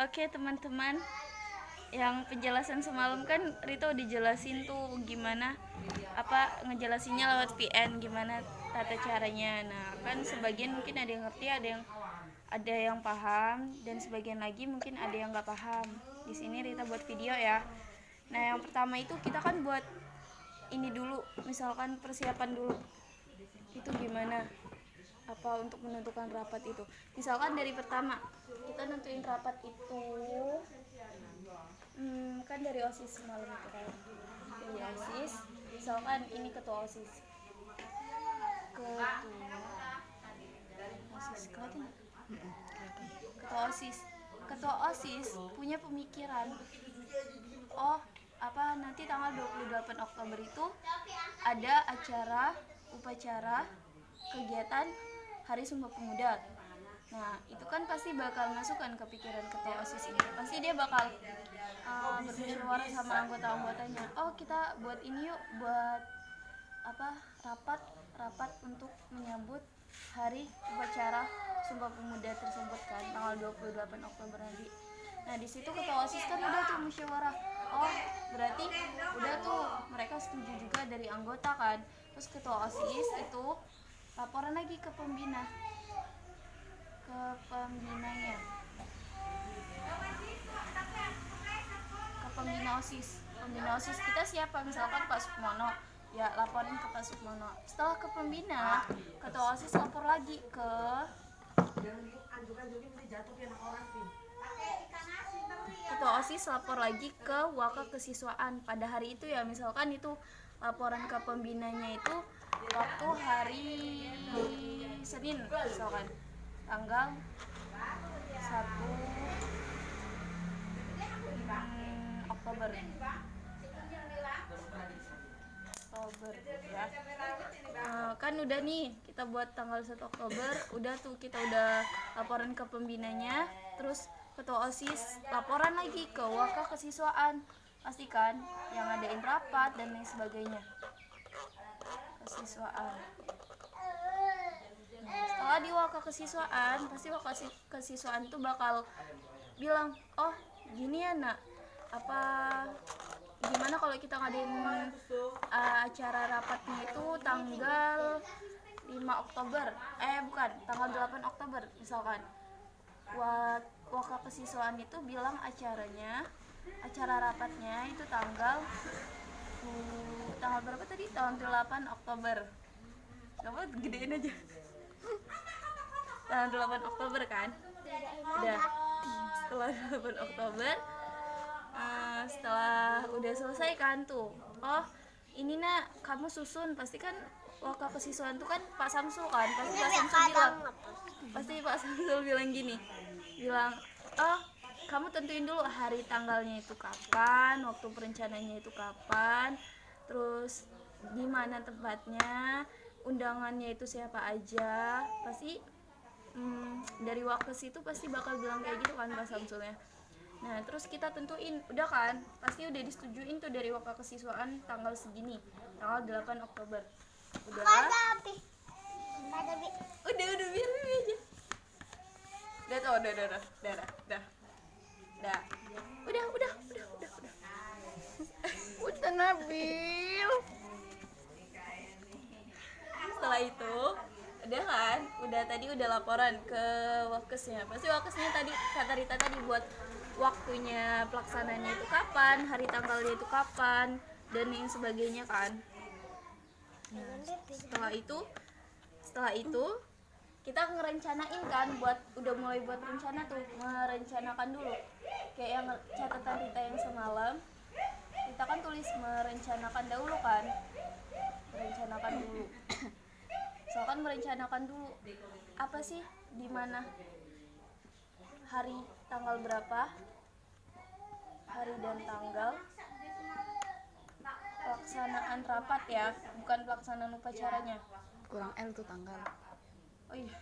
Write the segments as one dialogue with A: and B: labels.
A: Oke teman-teman, yang penjelasan semalam kan Rita udah jelasin tuh gimana ngejelasinnya lewat VN, gimana tata caranya. Nah kan sebagian mungkin ada yang ngerti, ada yang paham, dan sebagian lagi mungkin ada yang nggak paham. Di sini Rita buat video ya. Nah yang pertama itu kita kan buat ini dulu, misalkan persiapan dulu. Itu gimana? Untuk menentukan rapat itu, misalkan dari pertama kita nentuin rapat itu kan dari OSIS semalam itu kan, dari OSIS. Misalkan ini ketua OSIS, ketua OSIS ketua OSIS punya pemikiran, nanti tanggal 28 Oktober itu ada upacara kegiatan Hari Sumpah Pemuda. Nah itu kan pasti bakal masukkan ke pikiran ketua OSIS ini, pasti dia bakal bermusyawarah sama anggota-anggotanya. Kita buat ini yuk, buat rapat untuk menyambut hari upacara Sumpah Pemuda tersebut kan, tanggal 28 Oktober nanti. Nah di situ ketua OSIS kan udah tuh musyawarah, berarti udah tuh mereka setuju juga dari anggota kan. Terus ketua OSIS itu laporan lagi ke pembinanya. Ke pembina OSIS kita siapa, misalkan Pak Sukmono, ya laporin ke Pak Sukmono. Setelah ke pembina, ketua OSIS lapor lagi ke Waka Kesiswaan pada hari itu ya. Misalkan itu laporan ke pembinanya itu waktu hari Senin, misalkan tanggal 1 Oktober ya. Kan udah nih kita buat tanggal 1 Oktober, udah tuh kita udah laporan ke pembinanya. Terus ketua OSIS laporan lagi ke Waka Kesiswaan, pastikan yang ngadain rapat dan lain sebagainya, kesiswaan. Setelah di Waka Kesiswaan, pasti Waka Kesiswaan itu bakal bilang, gini ya nak, gimana kalau kita ngadain acara rapatnya itu tanggal 5 Oktober, tanggal 8 Oktober misalkan. Waka Kesiswaan itu bilang acara rapatnya itu tanggal berapa tadi? Tanggal 8 Oktober. Gak gedein aja. Tanggal 8 Oktober kan? Udah. Setelah 8 Oktober, setelah udah selesai kan tuh, ini nak kamu susun, pasti kan Waka Kesiswaan tuh kan Pak Samsul kan, pasti Pak Samsul bilang gini, kamu tentuin dulu hari tanggalnya itu kapan, waktu perencananya itu kapan, terus di mana tempatnya, undangannya itu siapa aja. Pasti dari Wakes itu pasti bakal bilang kayak gitu kan Pak Samsulnya. Nah terus kita tentuin, udah kan, pasti udah disetujuin tuh dari Waka Kesiswaan tanggal segini, tanggal 8 Oktober. Udah biar aja. Udah Nabil. Setelah itu udah kan, tadi udah laporan ke Wakesnya. Pasti Wakesnya tadi kata Rita tadi buat waktunya pelaksananya itu kapan, hari tanggalnya itu kapan, dan lain sebagainya kan. Nah, setelah itu kita ngerencanain kan, udah mulai buat rencana tuh, merencanakan dulu. Kayak yang catatan Rita yang semalam, kita kan tulis merencanakan dahulu kan. Merencanakan dulu apa sih, di mana, hari, tanggal berapa, hari dan tanggal pelaksanaan rapat ya, bukan pelaksanaan upacaranya.
B: Kurang L tuh tanggal.
A: Oh iya.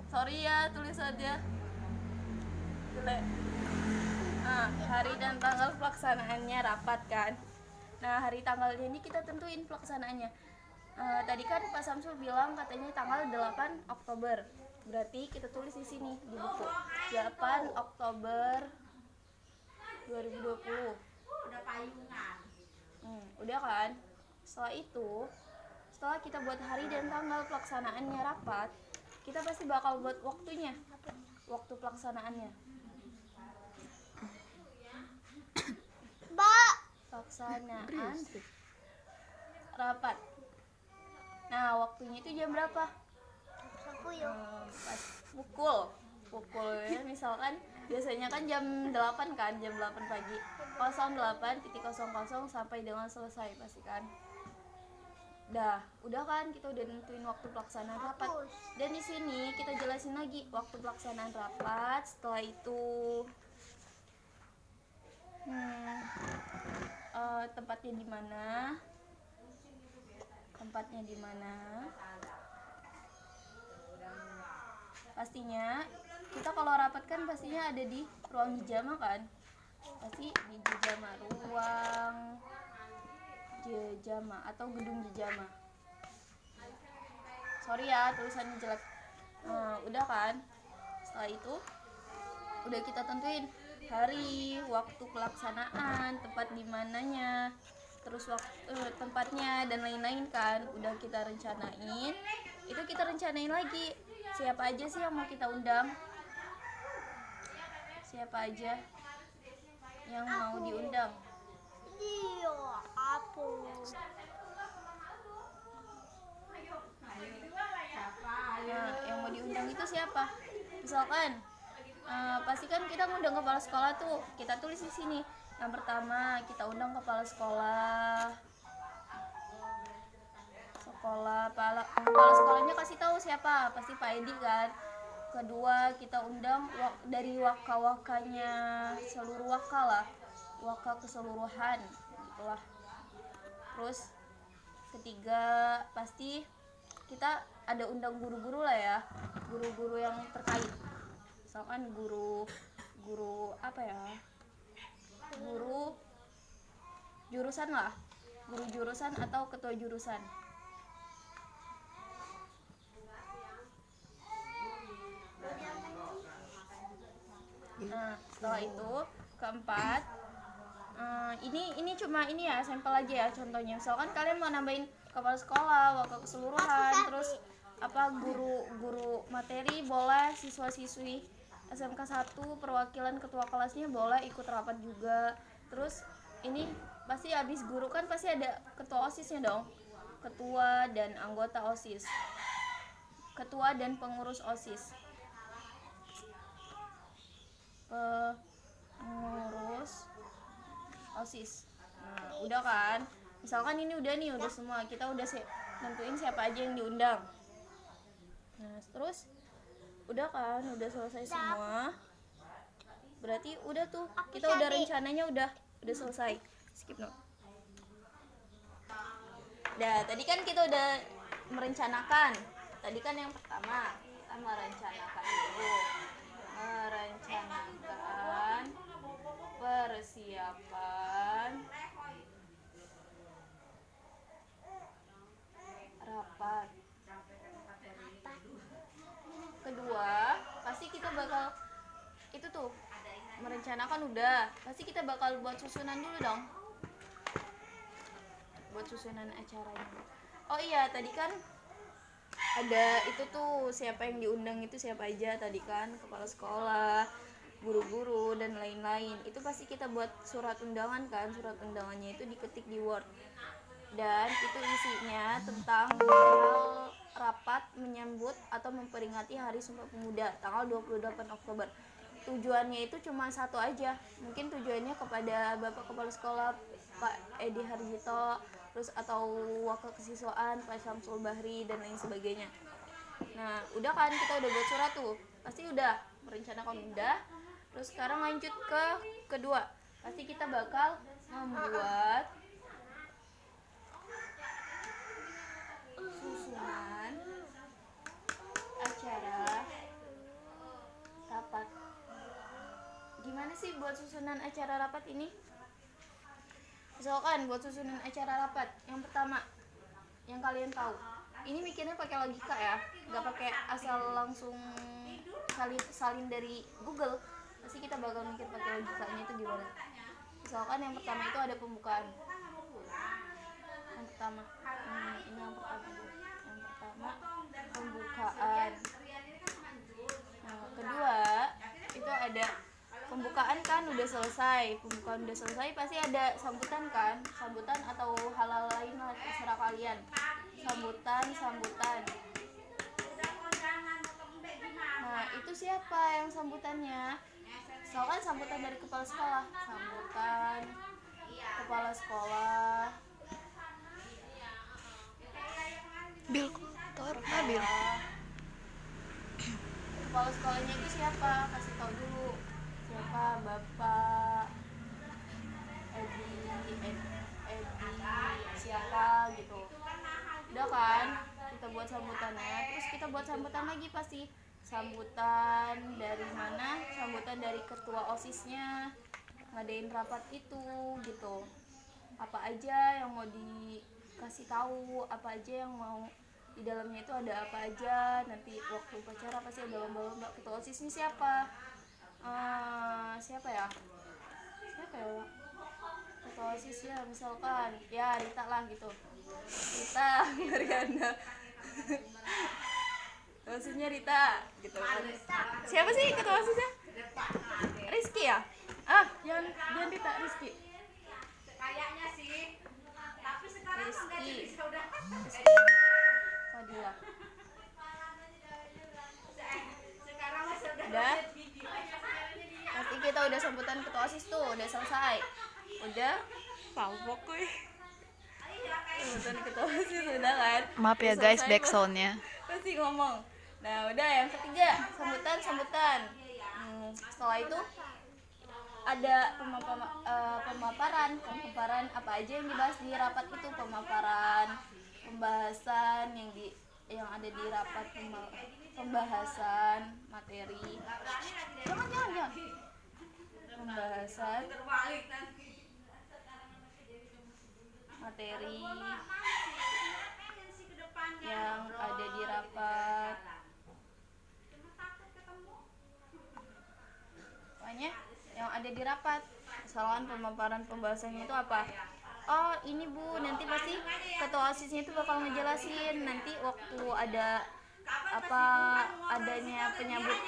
A: Sorry ya, tulis aja. Hari dan tanggal pelaksanaannya rapat kan. Nah hari tanggalnya ini kita tentuin pelaksanaannya. Tadi kan Pak Samsul bilang katanya tanggal 8 Oktober. Berarti kita tulis di sini di buku. 8 Oktober 2020. Udah kan? Setelah kita buat hari dan tanggal pelaksanaannya rapat, kita pasti bakal buat waktunya. Waktu pelaksanaannya. Pelaksanaan rapat. Nah, waktunya itu jam berapa? Pas pukul ya, misalkan biasanya kan jam 8 kan, jam 8 pagi. 08.00 sampai dengan selesai pasti kan. Udah kan kita udah nentuin waktu pelaksanaan rapat. Dan di sini kita jelasin lagi waktu pelaksanaan rapat. Setelah itu tempatnya di mana? Pastinya kita kalau rapat kan pastinya ada di ruang jejama kan, pasti di jejama, ruang jejama atau gedung jejama. Sorry ya tulisannya jelek. Udah kan, setelah itu udah kita tentuin hari, waktu pelaksanaan, tempat di mananya, terus tempatnya dan lain-lain kan udah kita rencanain. Itu kita rencanain lagi siapa aja sih yang mau kita undang, siapa aja yang mau diundang. Nah, yang mau diundang itu siapa? Misalkan pasti kan kita ngundang kepala sekolah tuh, kita tulis di sini. Yang pertama kita undang kepala sekolah. Kepala sekolahnya kasih tahu siapa, pasti Pak Edi kan. Kedua kita undang dari waka-wakanya, seluruh waka keseluruhan gitulah. Terus ketiga pasti kita ada undang guru-guru lah ya, guru-guru yang terkait. Misalkan guru apa ya, guru jurusan lah, guru jurusan atau ketua jurusan. Nah, setelah itu keempat, ini cuma ini ya sampel aja ya contohnya. Misalkan kalian mau nambahin kepala sekolah, wakil keseluruhan, terus apa guru materi boleh, siswa-siswi SMK 1 perwakilan ketua kelasnya boleh ikut rapat juga. Terus ini pasti habis guru kan pasti ada ketua OSISnya dong, ketua dan anggota OSIS, ketua dan pengurus OSIS, pengurus OSIS. Nah, udah kan? Misalkan ini udah semua, kita udah nentuin siapa aja yang diundang. Nah, terus udah kan, udah selesai semua. Berarti udah tuh, kita udah rencananya udah selesai. Skip no. Tadi kan kita udah merencanakan. Tadi kan yang pertama kita merencanakan dulu. Merencanakan persiapan rapat. Kedua, pasti kita bakal itu tuh merencanakan udah, pasti kita bakal buat susunan dulu dong. Buat susunan acaranya. Oh iya, tadi kan ada itu tuh siapa yang diundang itu siapa aja tadi kan, kepala sekolah, guru-guru dan lain-lain. Itu pasti kita buat surat undangan kan, surat undangannya itu diketik di Word. Dan itu isinya tentang hal rapat menyambut atau memperingati Hari Sumpah Pemuda tanggal 28 Oktober. Tujuannya itu cuma satu aja. Mungkin tujuannya kepada Bapak Kepala Sekolah Pak Edi Harjito, terus atau wakil kesiswaan Pak Syamsul Bahri dan lain sebagainya. Nah, udah kan kita udah buat surat tuh. Pasti udah merencanakan udah. Terus sekarang lanjut ke kedua. Pasti kita bakal membuat susunan acara rapat. Gimana sih buat susunan acara rapat ini? Misalkan buat susunan acara rapat, yang pertama yang kalian tahu. Ini mikirnya pakai logika ya, nggak pakai asal langsung salin dari Google. Pasti kita bakal mikir pakai logikanya itu gimana. Misalkan yang pertama itu ada pembukaan. Yang pertama, ini yang pertama dulu. Yang pertama pembukaan. Nah, kedua itu ada pembukaan kan udah selesai. Pembukaan udah selesai pasti ada sambutan kan? Sambutan atau hal-hal lain lah terserah kalian. Sambutan. Nah, itu siapa yang sambutannya? Soalnya sambutan dari kepala sekolah. Sambutan kepala sekolah.
B: Bil kotor, Bil.
A: Kepala sekolahnya itu siapa? Kasih tahu dulu. Siapa? Bapak Edi siapa gitu. Udah kan? Kita buat sambutannya. Terus kita buat sambutan lagi pasti. Sambutan dari mana? Sambutan dari ketua OSIS-nya. Ngadain rapat itu gitu. Apa aja yang mau dikasih tahu, apa aja yang mau di dalamnya itu ada apa aja. Nanti waktu upacara pasti ada lomba-lomba. Ketua OSIS ini siapa? Siapa ya ketua OSIS ya, misalkan ya Rita lah gitu. Rita Mariana OSISnya Rita gitu kan. Siapa sih ketua OSISnya? Rizky ya? Jangan Rita, Rizky.
C: Kayaknya sih. Tapi sekarang udah
A: Rizky Fadila.
C: sekarang masih
A: Udah? Pasti kita udah sambutan ketua OSIS tuh, udah selesai. Udah? Pabok gue. Sambutan ketua OSIS udah kan?
B: Maaf ya
A: Udah
B: guys,
A: selesai,
B: back soundnya.
A: pasti ngomong. Nah, udah yang ketiga, sambutan. Setelah itu ada pemaparan apa aja yang dibahas di rapat itu, pembahasan yang ada di rapat, pembahasan materi. Jangan. Pembahasan materi yang ada di rapat. Pokoknya yang ada di rapat. Misalkan pemaparan pembahasannya itu apa? Oh, ini Bu, nanti pasti ketua OSISnya itu bakal ngejelasin nanti waktu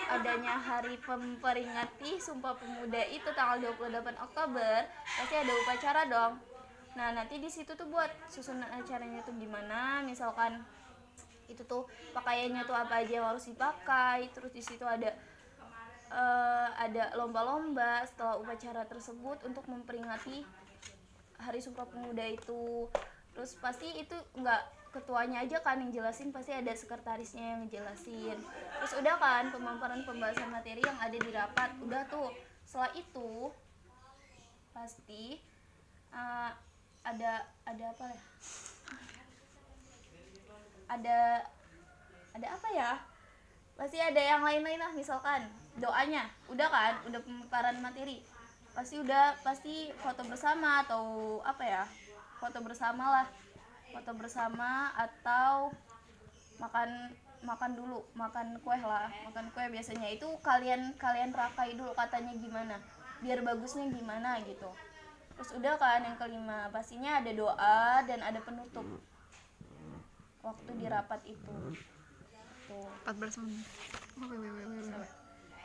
A: adanya hari memperingati Sumpah Pemuda itu tanggal 28 Oktober, pasti ada upacara dong. Nah, nanti di situ tuh buat susunan acaranya tuh gimana, misalkan itu tuh pakaiannya tuh apa aja yang harus dipakai, terus di situ ada lomba-lomba setelah upacara tersebut untuk memperingati Hari Sumpah Pemuda itu. Terus pasti itu nggak ketuanya aja kan yang jelasin, pasti ada sekretarisnya yang ngejelasin. Terus udah kan pemaparan pembahasan materi yang ada di rapat, udah tuh. Setelah itu pasti ada apa ya? Ada apa ya? Pasti ada yang lain-lain lah, misalkan doanya. Udah kan? Udah pemaparan materi. Pasti foto bersama atau apa ya? Foto bersama atau makan kue lah. Makan kue biasanya itu kalian rakai dulu katanya gimana, biar bagusnya gimana gitu. Terus udah kan yang kelima, pastinya ada doa dan ada penutup waktu di rapat itu. Tuh.
B: 14 menit.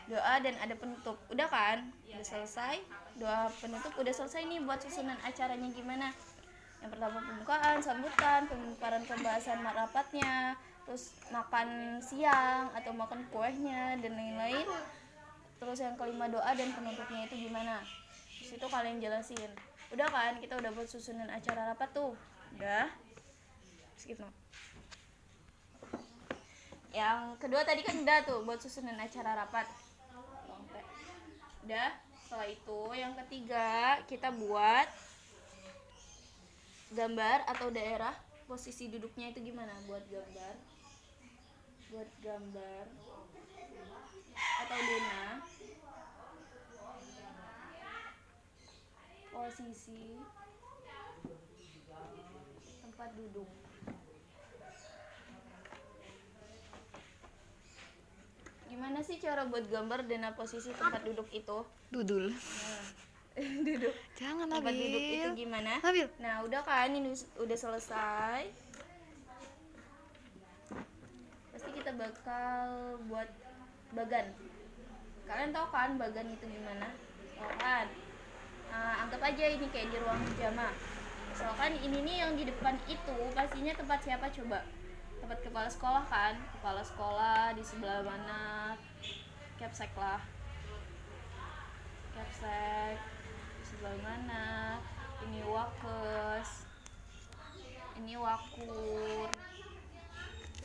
A: Doa dan ada penutup. Udah kan? Udah selesai. Doa penutup udah selesai nih, buat susunan acaranya gimana. Yang pertama pembukaan, sambutan, pemaparan pembahasan rapatnya, terus makan siang atau makan kuenya dan lain-lain. Terus yang kelima doa dan penutupnya itu gimana. Di situ kalian jelasin. Udah kan? Kita udah buat susunan acara rapat tuh. Udah. Skip no. Yang kedua tadi kan udah tuh buat susunan acara rapat. Udah. Setelah itu yang ketiga kita buat gambar atau daerah, posisi duduknya itu gimana, buat gambar atau dona, posisi tempat duduk. gimana sih cara buat gambar denah posisi tempat duduk itu?
B: Dudul.
A: Duduk.
B: Jangan
A: Tempat duduk itu
B: Nabil.
A: gimana?
B: Nabil.
A: Nah, udah kan ini udah selesai. Pasti kita bakal buat bagan. Kalian tahu kan bagan itu gimana? Tahu kan? Anggap aja ini kayak di ruang pijama. Misalkan ini nih yang di depan itu pastinya tempat siapa coba? Tempat kepala sekolah kan? Kepala sekolah di sebelah mana? Capsek lah. Capsek di sebelah mana? Ini wakes. Ini wakur.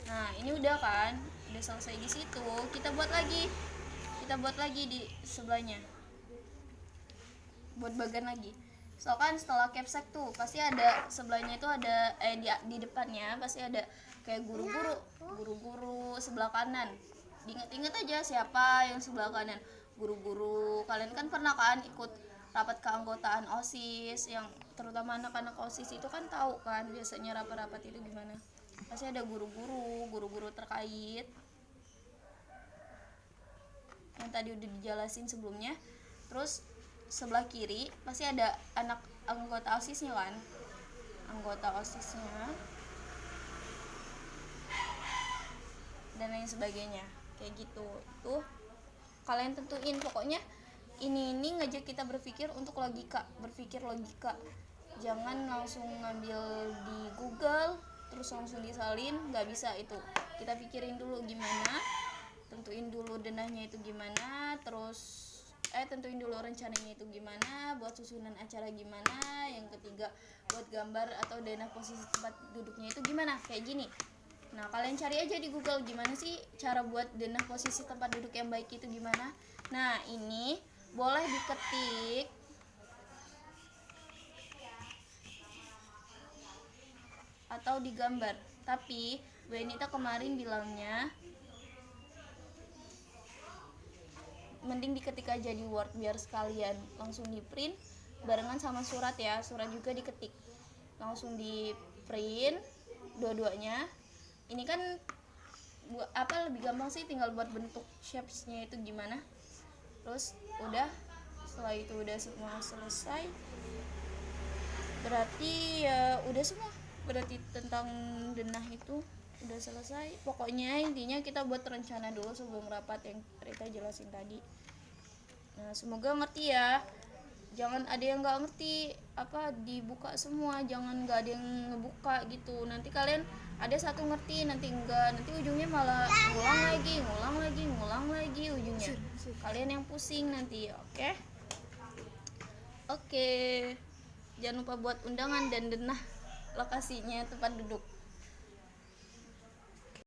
A: Nah, ini udah kan? Udah selesai di situ. Kita buat lagi di sebelahnya. Buat bagan lagi. Soalnya setelah capsek tuh pasti ada sebelahnya itu ada di depannya pasti ada kayak guru-guru sebelah kanan. Diinget-inget aja siapa yang sebelah kanan. Guru-guru. Kalian kan pernah kan ikut rapat keanggotaan OSIS, yang terutama anak-anak OSIS itu kan tahu kan biasanya rapat-rapat itu gimana. Pasti ada guru-guru terkait yang tadi udah dijelasin sebelumnya. Terus sebelah kiri pasti ada anak anggota OSISnya kan, anggota OSISnya dan lain sebagainya kayak gitu. Itu kalian tentuin, pokoknya ini ngajak kita berpikir logika, jangan langsung ngambil di Google terus langsung disalin, nggak bisa. Itu kita pikirin dulu gimana, tentuin dulu denahnya itu gimana, terus tentuin dulu rencananya itu gimana, buat susunan acara gimana, yang ketiga buat gambar atau denah posisi tempat duduknya itu gimana, kayak gini. Nah, kalian cari aja di Google gimana sih cara buat denah posisi tempat duduk yang baik itu gimana. Nah, ini boleh diketik atau digambar, tapi Bu Enita kemarin bilangnya mending diketik aja di Word biar sekalian langsung di print barengan sama surat ya. Surat juga diketik langsung di print dua-duanya. Ini kan lebih gampang sih, tinggal buat bentuk shapes-nya itu gimana. Terus udah, setelah itu udah semua selesai, berarti ya udah semua, berarti tentang denah itu udah selesai. Pokoknya intinya kita buat rencana dulu sebelum rapat yang Rita jelasin tadi. Nah, semoga ngerti ya. Jangan ada yang nggak ngerti, dibuka semua, jangan nggak ada yang ngebuka gitu. Nanti kalian ada satu ngerti, nanti enggak, nanti ujungnya malah ngulang lagi ujungnya. Kalian yang pusing nanti, oke. Jangan lupa buat undangan dan denah lokasinya tempat duduk.